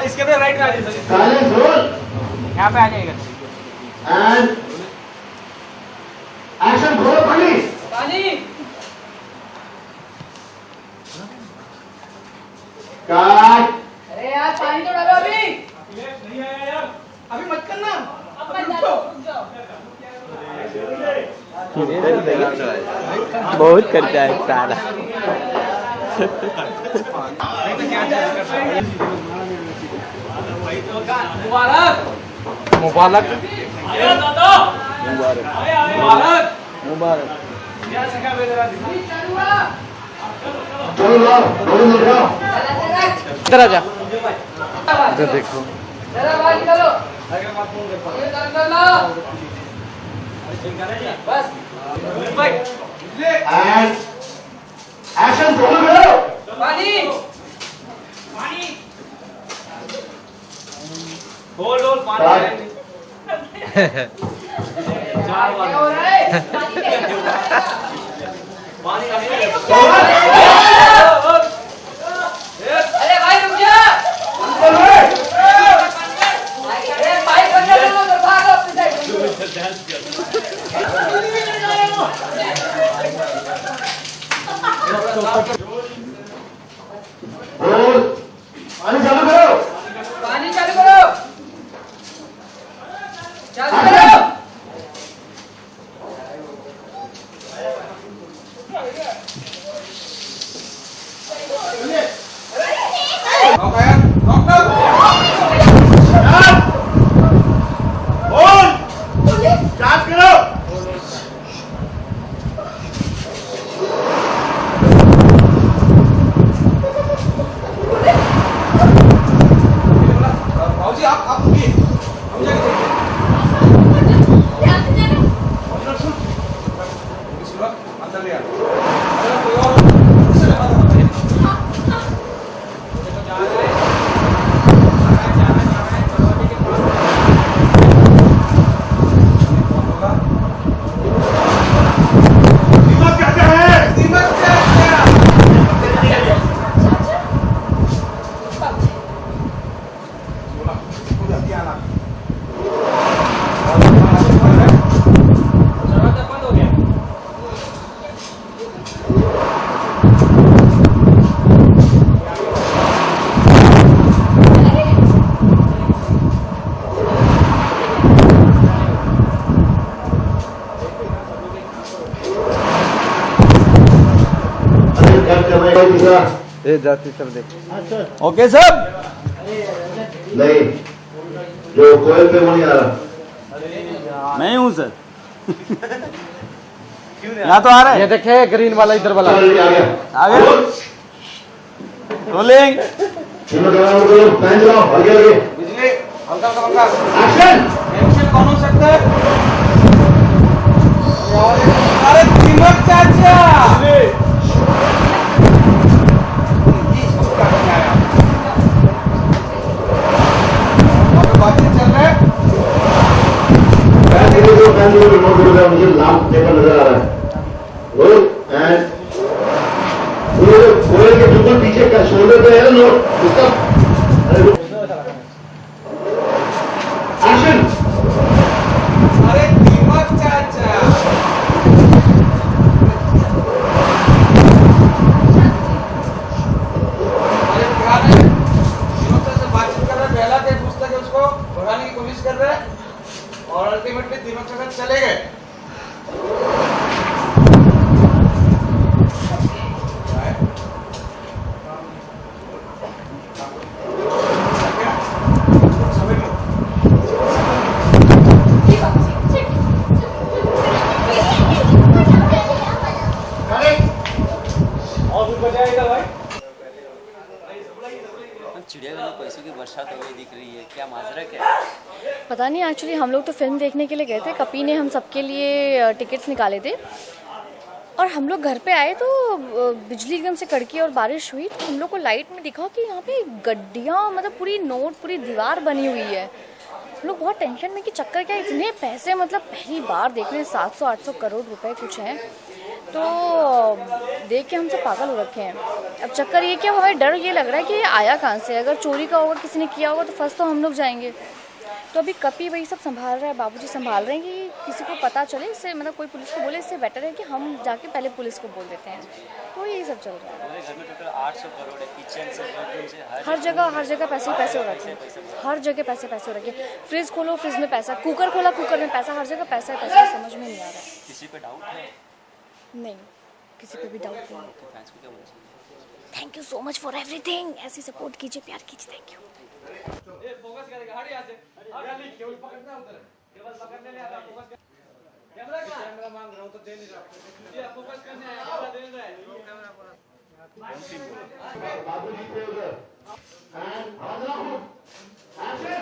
इसके पे राइट में आ जाइए। साइलेंस रोल यहाँ पे आ जाइएगा। एंड एक्शन खोलो पानी पानी काट। अरे यार पानी तो डालो अभी। नहीं आया यार, अभी मत करना। अब मत डालो, रुक जाओ। बहुत करता है सारा। मुबारक मुबारक आया दादा, मुबारक आया मुबारक। मुबारक। क्या सिखा मेरा अभी चालू हुआ। चलो लाओ दोनों मिल जाओ। चला चला। इधर आ जा। इधर देखो। चला बाहर निकालो। ये कर लो। बस। एंड एक्शन खोलो करो। पानी। पानी होल्ड होल्ड पानी। चार क्या हो रहा है? पानी अरे भाई रुक जा। अरे पाइप बंद कर दो तो भागो अपनी साइड। रोल पानी चालू करो। पानी चालू करो। चालू करो। स्टार्ट करो। भाजी आप रुकिए, हम जाके अंदर ले कोई और ए जाती सब देख। ओके सब। नहीं जो कोयल पे वो नहीं आ रहा। मैं हूँ सर। यहाँ तो आ रहा है। ये देखे ग्रीन वाला इधर वाला आ गया आगे रोलिंग। तीनों कैमरा करो पैन चलाओ आगे आगे। बिजली हल्का हल्का एक्शन। एक्शन कौन हो सकता है? अरे दीमक चाचा बातचीत चल रहा है। पैन दो रिमोट करो मुझे लाभ पेपर नजर आ रहा है। रोल एंड कोयल के बिल्कुल पीछे का शोल्डर पे है नोट उसका एक्शन। अरे दीमक चाचा अरे क्या है? दीमक चाचा बातचीत कर रहे हैं, पहला के पूछता है उसको भगाने की कोशिश कर रहे हैं और अल्टीमेटली दीमक चाचा चले गए। चिड़ियाघर में पैसों की बरसात हो गई दिख रही है, क्या माजरा क्या है? पता नहीं, एक्चुअली हम लोग तो फिल्म देखने के लिए गए थे। कपी ने हम सबके लिए टिकट्स निकाले थे और हम लोग घर पे आए तो बिजली एकदम से कड़की और बारिश हुई तो हम लोग को लाइट में दिखा कि यहाँ पे गड्डियाँ, मतलब पूरी नोट, पूरी दीवार बनी हुई है। हम लोग बहुत टेंशन में कि चक्कर क्या, इतने पैसे, मतलब पहली बार देख रहे हैं, 700-800 करोड़ रुपए कुछ हैं। तो देख के हम सब पागल हो रखे हैं। अब चक्कर ये क्या, हमें डर ये लग रहा है कि ये आया कहाँ से, अगर चोरी का होगा, किसी ने किया होगा तो फंस तो हम लोग जाएंगे। तो अभी कपी वही सब संभाल रहा है, बाबूजी संभाल रहे हैं कि किसी को पता चले, इससे मतलब कोई पुलिस को बोले, इससे बेटर है कि हम जाके पहले पुलिस को बोल देते हैं। तो यही सब चल रहा है। पूरे घर में टोटल 800 करोड़ है, किचन से बेडरूम से हर जगह पैसे हो रखे हैं, हर जगह पैसे हो रखे हैं। फ्रिज खोलो, फ्रिज में पैसा, कुकर खोला, कुकर में पैसा, हर जगह पैसा है, पैसा समझ में नहीं आ रहा है। किसी पे डाउट है? नहीं, किसी पे भी डाउट नहीं। तो फैंस को क्या बोलना चाहिए? Thank you so much for everything. ऐसी सपोर्ट कीजिए, प्यार कीजिए। Thank you. फोकस करेगा, हट यहाँ से, केवल पकड़ना उधर, केवल पकड़ने ले आता, फोकस कैमरा मांग रहा हूँ तो दे नहीं रहा, फोकस करने आया, कैमरा दे रहा है। बाबूजी थे उधर एंड एक्शन।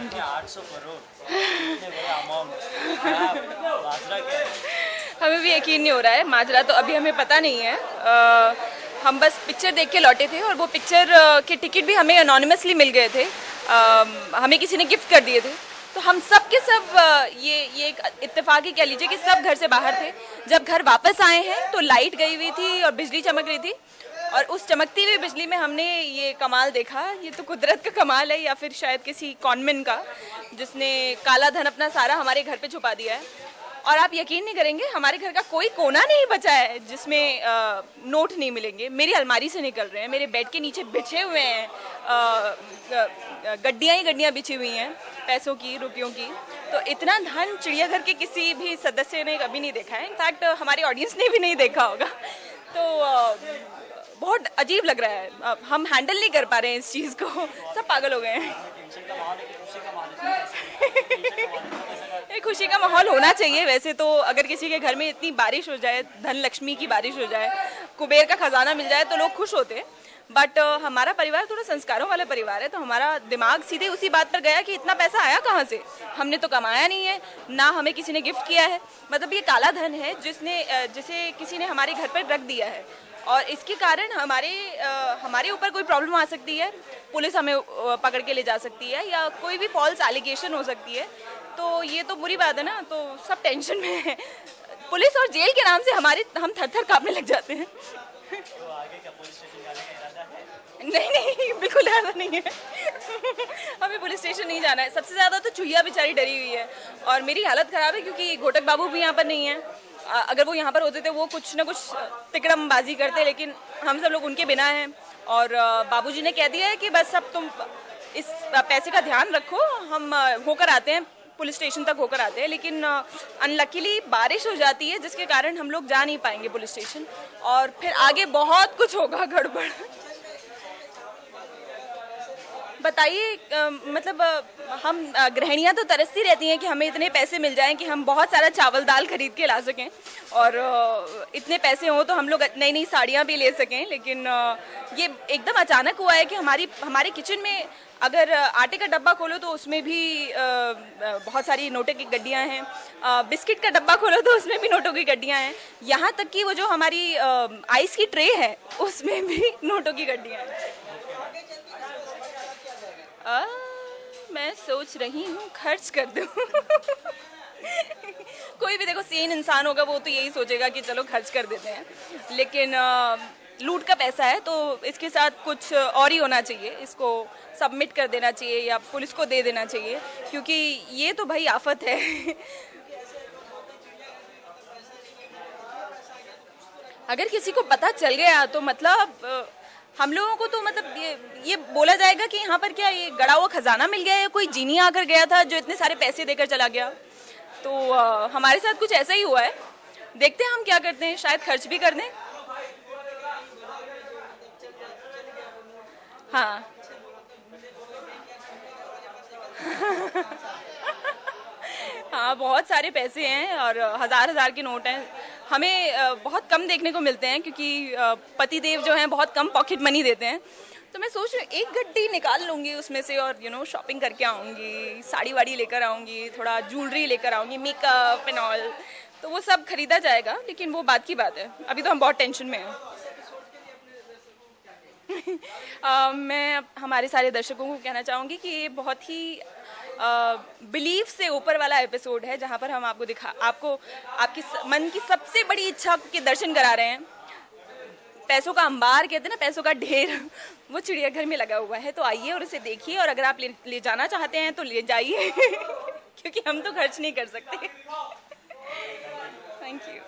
क्या 800 करोड़ इतने बड़े अमाउंट, माजरा क्या है? हमें भी यकीन नहीं हो रहा है, माजरा तो अभी हमें पता नहीं है। हम बस पिक्चर देख के लौटे थे और वो पिक्चर के टिकट भी हमें अनोनिमसली मिल गए थे, हमें किसी ने गिफ्ट कर दिए थे। तो हम सब के सब ये एक इत्तेफाक ही कह लीजिए कि सब घर से बाहर थे। जब घर वापस आए हैं तो लाइट गई हुई थी और बिजली चमक रही थी, और उस चमकती हुई बिजली में हमने ये कमाल देखा। ये तो कुदरत का कमाल है या फिर शायद किसी कॉनमेंट का, जिसने काला धन अपना सारा हमारे घर पे छुपा दिया है। और आप यकीन नहीं करेंगे, हमारे घर का कोई कोना नहीं बचा है जिसमें नोट नहीं मिलेंगे। मेरी अलमारी से निकल रहे हैं, मेरे बेड के नीचे बिछे हुए हैं, गड्डियाँ ही गड्डियाँ बिछी हुई हैं पैसों की, रुपयों की। तो इतना धन चिड़ियाघर के किसी भी सदस्य ने कभी नहीं देखा है। इनफैक्ट हमारे ऑडियंस ने भी नहीं देखा होगा। तो बहुत अजीब लग रहा है, हम हैंडल नहीं कर पा रहे हैं इस चीज़ को, सब पागल हो गए हैं। एक खुशी का माहौल होना चाहिए वैसे तो। अगर किसी के घर में इतनी बारिश हो जाए, धन लक्ष्मी की बारिश हो जाए, कुबेर का खजाना मिल जाए तो लोग खुश होते हैं। बट हमारा परिवार थोड़ा संस्कारों वाला परिवार है, तो हमारा दिमाग सीधे उसी बात पर गया कि इतना पैसा आया कहाँ से, हमने तो कमाया नहीं है, ना हमें किसी ने गिफ्ट किया है। मतलब ये काला धन है जिसे किसी ने हमारे घर पर रख दिया है, और इसके कारण हमारे ऊपर कोई प्रॉब्लम आ सकती है, पुलिस हमें पकड़ के ले जा सकती है, या कोई भी फॉल्स एलिगेशन हो सकती है। तो ये तो बुरी बात है ना, तो सब टेंशन में है। पुलिस और जेल के नाम से हम थर-थर कांपने लग जाते हैं। तो आगे क्या पुलिस स्टेशन जाने का इरादा है? नहीं, बिल्कुल ऐसा नहीं है। हमें पुलिस स्टेशन नहीं जाना है। सबसे ज़्यादा तो चुहिया बेचारी डरी हुई है, और मेरी हालत ख़राब है क्योंकि घोटक बाबू भी यहाँ पर नहीं है। अगर वो यहाँ पर होते थे वो कुछ ना कुछ तिकड़मबाजी करते, लेकिन हम सब लोग उनके बिना हैं। और बाबूजी ने कह दिया है कि बस अब तुम इस पैसे का ध्यान रखो, हम होकर आते हैं, पुलिस स्टेशन तक होकर आते हैं, लेकिन अनलकीली बारिश हो जाती है जिसके कारण हम लोग जा नहीं पाएंगे पुलिस स्टेशन और फिर आगे बहुत कुछ होगा गड़बड़। बताइए, मतलब हम गृहिणियां तो तरसती रहती हैं कि हमें इतने पैसे मिल जाएं कि हम बहुत सारा चावल दाल खरीद के ला सकें और इतने पैसे हों तो हम लोग नई नई साड़ियां भी ले सकें, लेकिन ये एकदम अचानक हुआ है कि हमारे किचन में अगर आटे का डब्बा खोलो तो उसमें भी बहुत सारी नोटों की गड्डियां हैं, बिस्किट का डब्बा खोलो तो उसमें भी नोटों की गड्डियां हैं, यहाँ तक कि वो जो हमारी आइस की ट्रे है उसमें भी नोटों की गड्डियां हैं। मैं सोच रही हूँ खर्च कर दूँ। कोई भी देखो सेन इंसान होगा वो तो यही सोचेगा कि चलो खर्च कर देते हैं, लेकिन लूट का पैसा है तो इसके साथ कुछ और ही होना चाहिए, इसको सबमिट कर देना चाहिए या पुलिस को दे देना चाहिए, क्योंकि ये तो भाई आफत है। अगर किसी को पता चल गया तो मतलब हम लोगों को तो मतलब ये बोला जाएगा कि यहाँ पर क्या ये गड़ा हुआ खजाना मिल गया या कोई जीनी आकर गया था जो इतने सारे पैसे देकर चला गया। तो हमारे साथ कुछ ऐसा ही हुआ है, देखते हैं हम क्या करते हैं, शायद खर्च भी कर दें। हाँ हाँ, बहुत सारे पैसे हैं और हजार के नोट हैं। हमें बहुत कम देखने को मिलते हैं क्योंकि पतिदेव जो हैं बहुत कम पॉकेट मनी देते हैं, तो मैं सोच रही हूँ एक गड्डी निकाल लूँगी उसमें से और शॉपिंग करके आऊँगी, साड़ी वाड़ी लेकर आऊँगी, थोड़ा ज्वेलरी लेकर आऊँगी, मेकअप एंड ऑल, तो वो सब खरीदा जाएगा, लेकिन वो बात की बात है, अभी तो हम बहुत टेंशन में हैं। मैं हमारे सारे दर्शकों को कहना चाहूँगी कि ये बहुत ही बिलीफ से ऊपर वाला एपिसोड है, जहाँ पर हम आपको आपकी मन की सबसे बड़ी इच्छा के दर्शन करा रहे हैं। पैसों का अंबार कहते हैं ना, पैसों का ढेर, वो चिड़ियाघर में लगा हुआ है, तो आइए और उसे देखिए, और अगर आप ले जाना चाहते हैं तो ले जाइए क्योंकि हम तो खर्च नहीं कर सकते। Thank you.